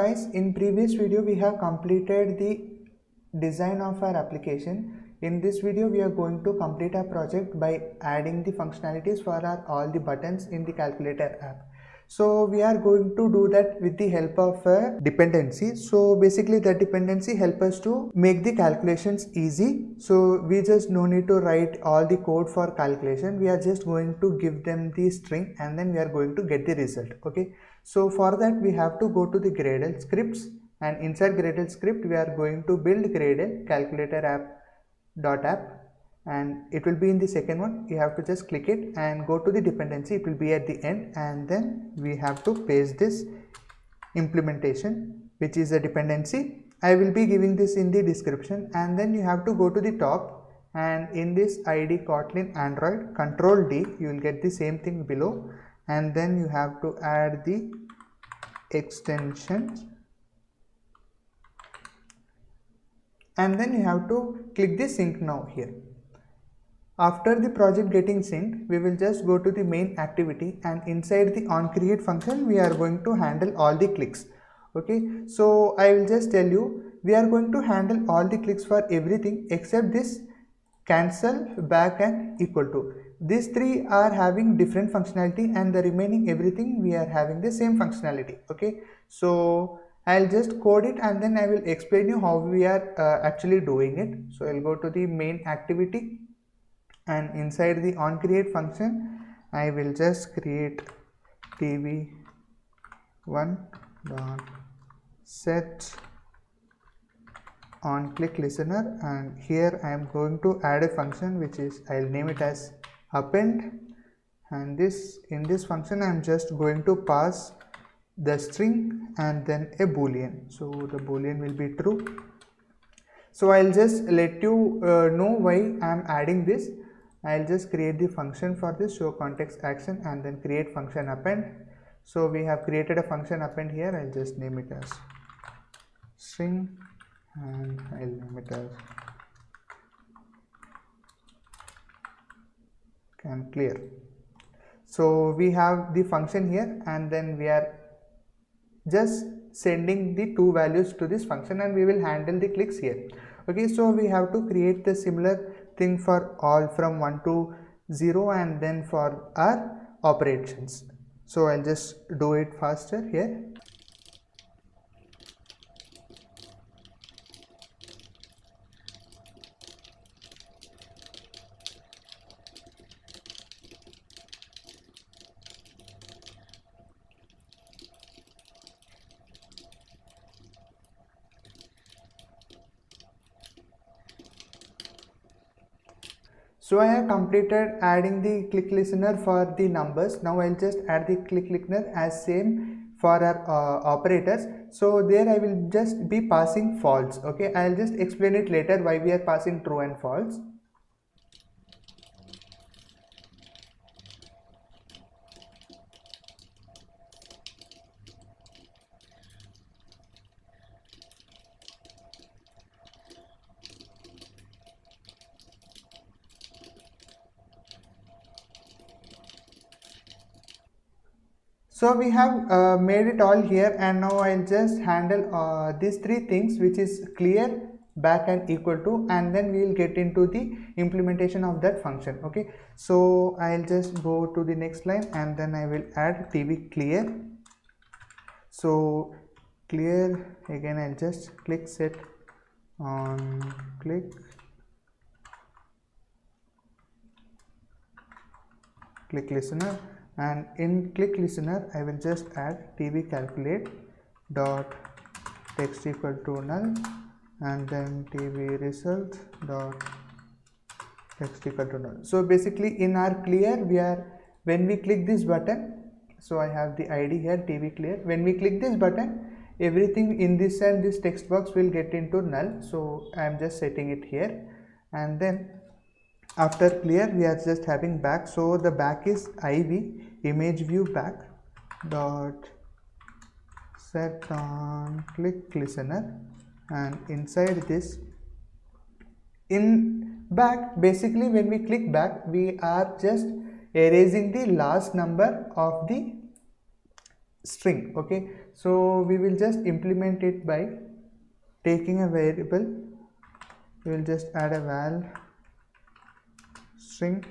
guys, in previous video we have completed the design of our application. In this video we are going to complete our project by adding the functionalities for all the buttons in the calculator app. So we are going to do that with the help of a dependency. So basically the dependency helps us to make the calculations easy. So we just no need to write all the code for calculation. We are just going to give them the string and then we are going to get the result. Okay. So for that we have to go to the Gradle scripts, and inside Gradle script we are going to build Gradle calculator app, and it will be in the second one. You have to just click it and go to the dependency. It will be at the end, and then we have to paste this implementation, which is a dependency. I will be giving this in the description, and then you have to go to the top, and in this ID Kotlin Android Control D you will get the same thing below, and then you have to add the extensions, and then you have to click the sync now here. After the project getting synced, we will just go to the main activity, and inside the onCreate function we are going to handle all the clicks. Okay, so I will just tell you, we are going to handle all the clicks for everything except this cancel, back and equal to. These three are having different functionality, and the remaining everything we are having the same functionality. Okay, so I'll just code it and then I will explain you how we are actually doing it. So I'll go to the main activity, and inside the onCreate function I will just create tv1.set onClickListener, and here I am going to add a function which is, I'll name it as append, and in this function I am just going to pass the string and then a boolean. So the boolean will be true. So I'll just let you know why I am adding this. I'll just create the function for this, show context action, and then create function append. So we have created a function append here. I'll just name it as string, and I'll name it as can clear. So we have the function here, and then we are just sending the two values to this function, and we will handle the clicks here. Okay, so we have to create the similar thing for all from 1 to 0, and then for our operations. So I'll just do it faster here. So I have completed adding the click listener for the numbers. Now I'll just add the click listener as same for our operators. So there I will just be passing false. Okay, I'll just explain it later why we are passing true and false. So we have made it all here, and now I'll just handle these three things, which is clear, back and equal to, and then we will get into the implementation of that function. Okay, so I'll just go to the next line, and then I will add tv clear. So clear, again I'll just click set on click listener, and in click listener I will just add tv calculate dot text equal to null, and then tv result dot text equal to null. So basically in our clear, when we click this button, so I have the id here tv clear. When we click this button, everything in this and this text box will get into null. So I am just setting it here, and then after clear we are just having back. So the back is iv image view back dot set on click listener, and inside this in back, basically when we click back we are just erasing the last number of the string. Okay, So we will just implement it by taking a variable. We will just add a val string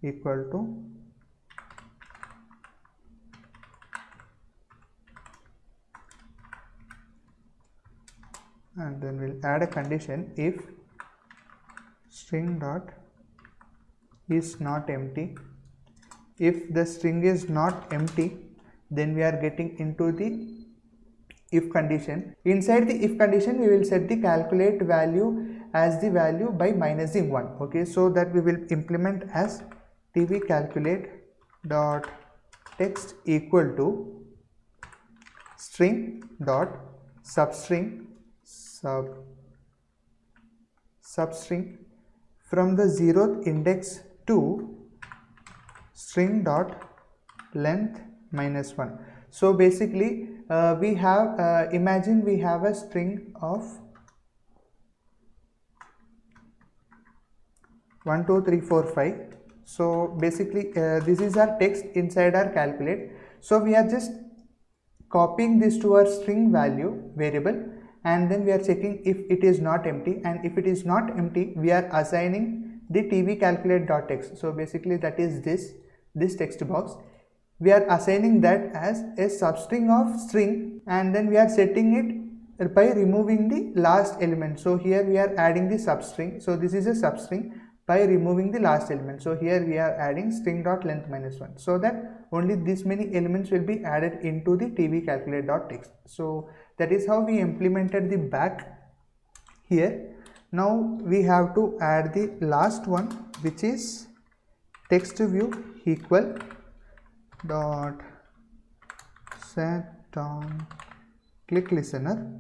equal to and then we'll add a condition if string dot is not empty. If the string is not empty, then we are getting into the if condition. Inside the if condition, we will set the calculate value as the value by minusing 1. Okay, so that we will implement as tv calculate dot text equal to string dot substring substring from the 0th index to string dot length minus 1. So basically we have imagine we have a string of 1 2 3 4 5. So basically this is our text inside our calculate. So we are just copying this to our string value variable, and then we are checking if it is not empty, and if it is not empty, we are assigning the tv calculate dot text. So basically that is this text box. We are assigning that as a substring of string, and then we are setting it by removing the last element. So here we are adding the substring. So this is a substring by removing the last element. So here we are adding string dot length minus 1, so that only this many elements will be added into the tv calculate dot text. So that is how we implemented the back here. Now we have to add the last one, which is text view equal dot set on click listener.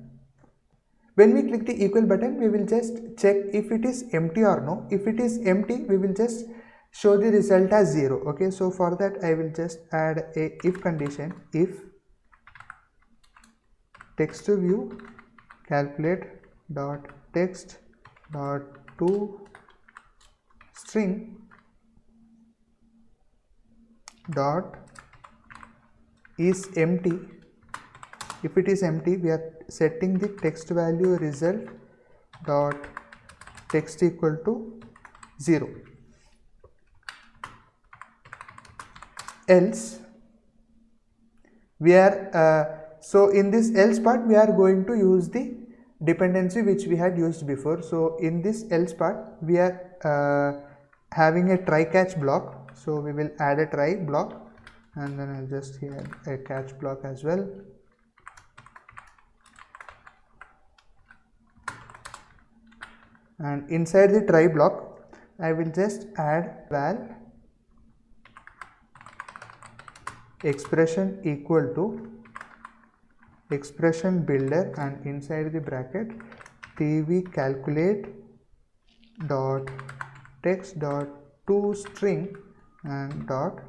When we click the equal button, we will just check if it is empty or no. If it is empty, we will just show the result as 0. Okay, so for that I will just add a if condition. If text view calculate dot text dot to string dot is empty. If it is empty, we are setting the text value result dot text equal to 0. Else we are so in this else part we are going to use the dependency which we had used before. So in this else part we are having a try catch block. So we will add a try block, and then I'll just here a catch block as well. And inside the try block I will just add val expression equal to expression builder, and inside the bracket tv calculate dot text dot to string and dot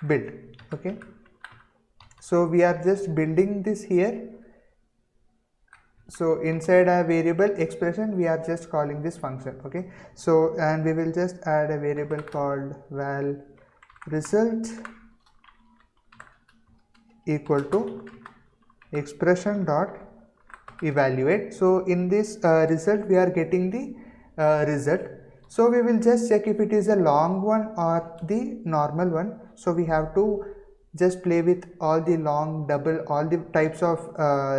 build. Okay, so we are just building this here. So inside our variable expression we are just calling this function. Okay, so and we will just add a variable called val result equal to expression dot evaluate. So in this result we are getting the result. So we will just check if it is a long one or the normal one. So we have to just play with all the long, double, all the types of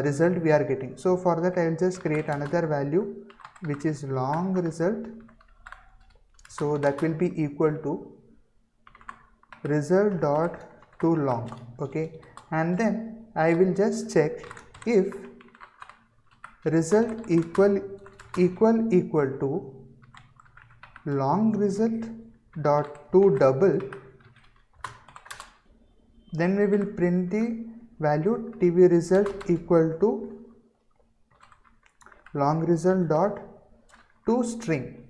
result we are getting. So for that I will just create another value which is long result. So that will be equal to result dot to long. Okay, and then I will just check if result equal to long result dot to double. Then we will print the value tv result equal to long result dot to string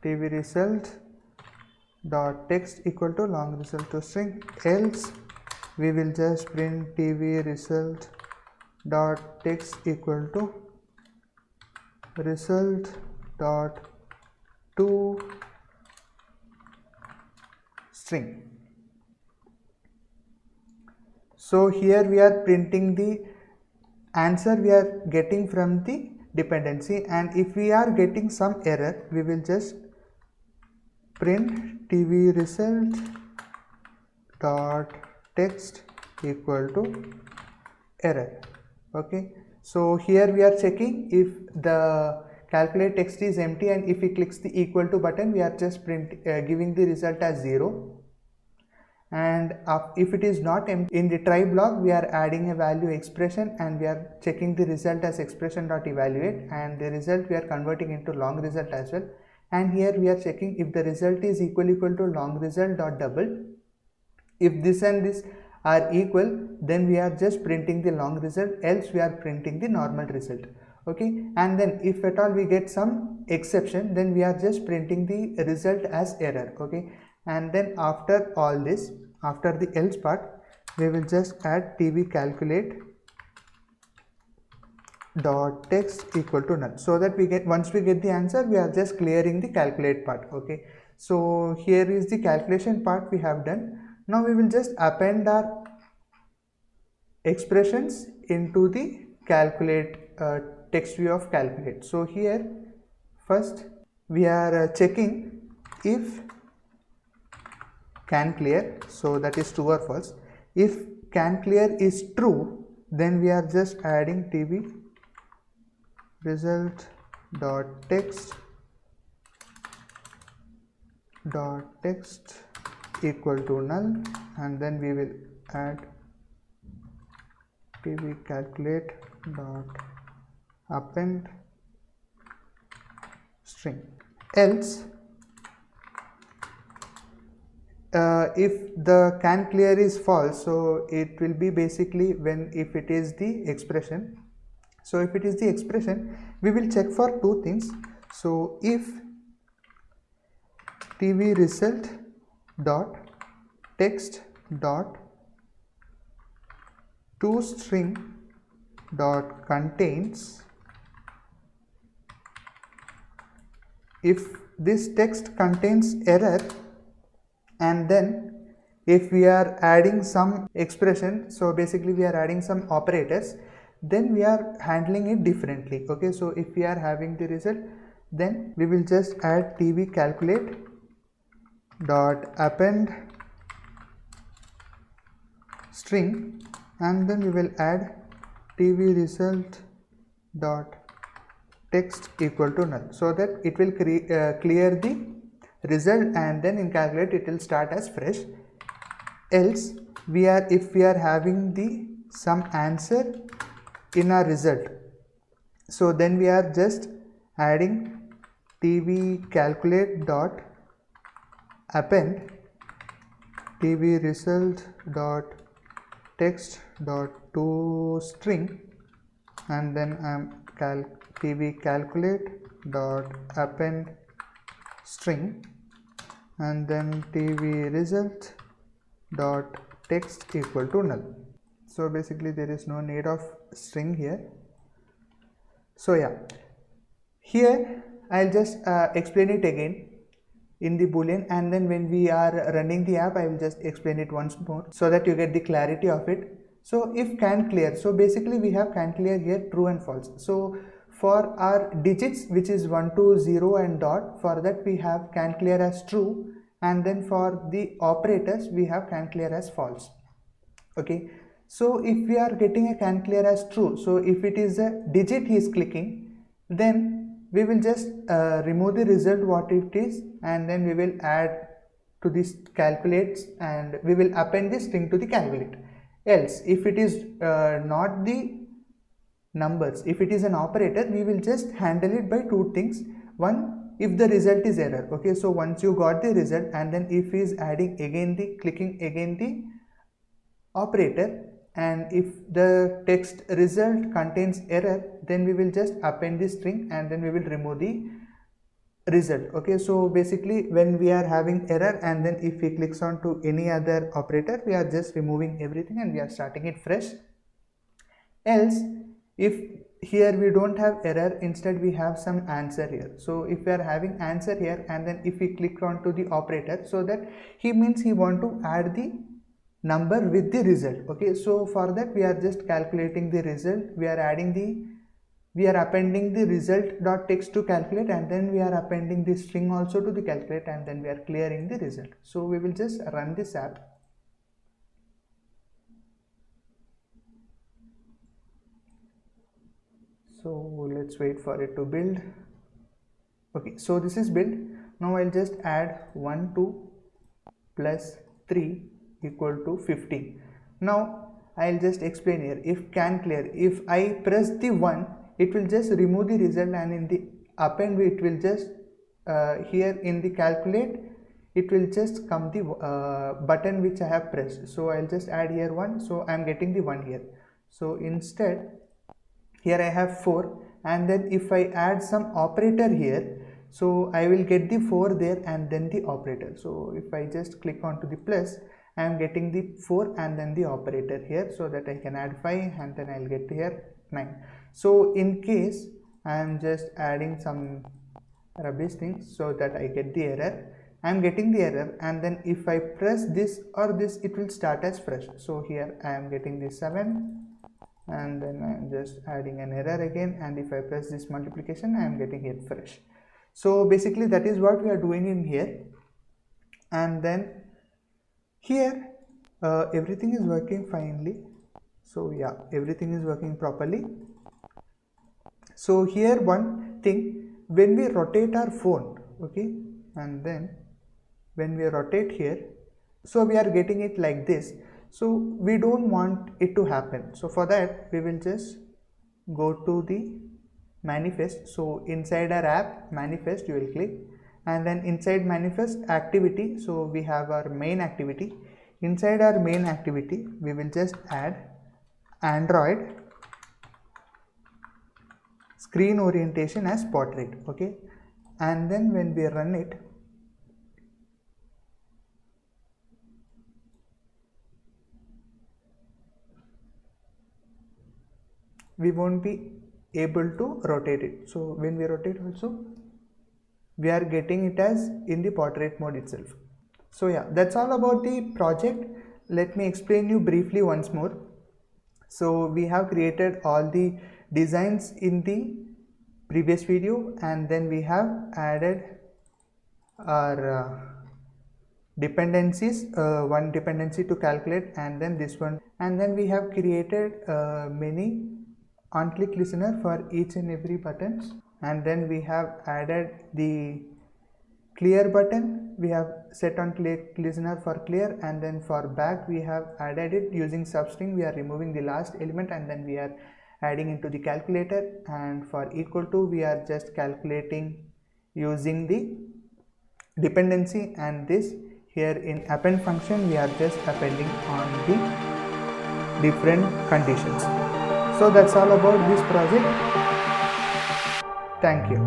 tv result dot text equal to long result to string. Else we will just print tv result dot text equal to result dot to string. So here we are printing the answer we are getting from the dependency, and if we are getting some error, we will just print tv result dot text equal to error. Okay, so here we are checking if the calculate text is empty, and if he clicks the equal to button, we are just giving the result as 0. And if it is not empty, in the try block we are adding a value expression, and we are checking the result as expression.evaluate, and the result we are converting into long result as well. And here we are checking if the result is equal to long result dot double. If this and this are equal, then we are just printing the long result, else we are printing the normal result. Okay, and then if at all we get some exception, then we are just printing the result as error. Okay, and then after all this, after the else part, we will just add tv calculate dot text equal to null, so that we get, once we get the answer, we are just clearing the calculate part. Okay, so here is the calculation part we have done. Now we will just append our expressions into the calculate text view of calculate. So here first we are checking if can clear, so that is true or false. If can clear is true, then we are just adding tv result dot text equal to null, and then we will add tv calculate dot append string. Else if the can clear is false, so it will be basically when if it is the expression. So if it is the expression, we will check for two things. So if tv result dot text dot toString dot contains, if this text contains error, and then if we are adding some expression, so basically we are adding some operators, then we are handling it differently. Okay, so if we are having the result, then we will just add tv calculate dot append string, and then we will add tv result dot text equal to null, so that it will clear the result, and then in calculate it will start as fresh. Else if we are having the some answer in our result, so then we are just adding tv calculate dot append tv result dot text dot toString, and then I am tv calculate dot append string, and then tv result dot text equal to null. So basically there is no need of string here. So yeah, here I'll just explain it again in the boolean, and then when we are running the app, I will just explain it once more so that you get the clarity of it. So if can clear, so basically we have can clear here true and false. So for our digits, which is 1 to 0 and dot, for that we have can clear as true, and then for the operators we have can clear as false. Okay, so if we are getting a can clear as true, so if it is a digit he is clicking, then we will just remove the result what it is, and then we will add to this calculates, and we will append this string to the calculate. Else if it is not the numbers, if it is an operator, we will just handle it by two things. One, if the result is error. Okay, so once you got the result, and then if he is adding again the clicking again the operator, and if the text result contains error, then we will just append the string, and then we will remove the result. Okay, so basically when we are having error, and then if he clicks on to any other operator, we are just removing everything and we are starting it fresh. Else if here we don't have error, instead we have some answer here. So if we are having answer here, and then if we click on to the operator, so that he means he want to add the number with the result. Okay, so for that we are just calculating the result. We are appending the result.text to calculate, and then we are appending the string also to the calculate, and then we are clearing the result. So we will just run this app. So let's wait for it to build. Okay, so this is built. Now I'll just add 1 2 plus 3 equal to 15. Now I'll just explain here. If can clear, if I press the 1, it will just remove the result, and in the append it will just here in the calculate it will just come the button which I have pressed. So I'll just add here 1, so I'm getting the 1 here. So instead here I have 4, and then if I add some operator here, so I will get the 4 there and then the operator. So if I just click onto the plus, I am getting the 4 and then the operator here, so that I can add 5 and then I'll get here 9. So in case I am just adding some rubbish things so that I get the error, I am getting the error, and then if I press this or this, it will start as fresh. So here I am getting the 7, and then I am just adding an error again, and if I press this multiplication, I am getting it fresh. So basically that is what we are doing in here. And then here everything is working finely. So yeah, everything is working properly. So here one thing, when we rotate our phone, okay, and then when we rotate here, so we are getting it like this. So we don't want it to happen. So for that we will just go to the manifest. So inside our app manifest you will click, and then inside manifest activity, so we have our main activity. Inside our main activity we will just add Android screen orientation as portrait. Okay, and then when we run it, we won't be able to rotate it. So when we rotate also, we are getting it as in the portrait mode itself. So yeah, that's all about the project. Let me explain you briefly once more. So we have created all the designs in the previous video, and then we have added our dependencies, one dependency to calculate, and then this one, and then we have created many on-click listener for each and every buttons, and then we have added the clear button. We have set on click listener for clear, and then for back we have added it using substring. We are removing the last element and then we are adding into the calculator, and for equal to we are just calculating using the dependency, and this here in append function we are just appending on the different conditions. So that's all about this project. Thank you.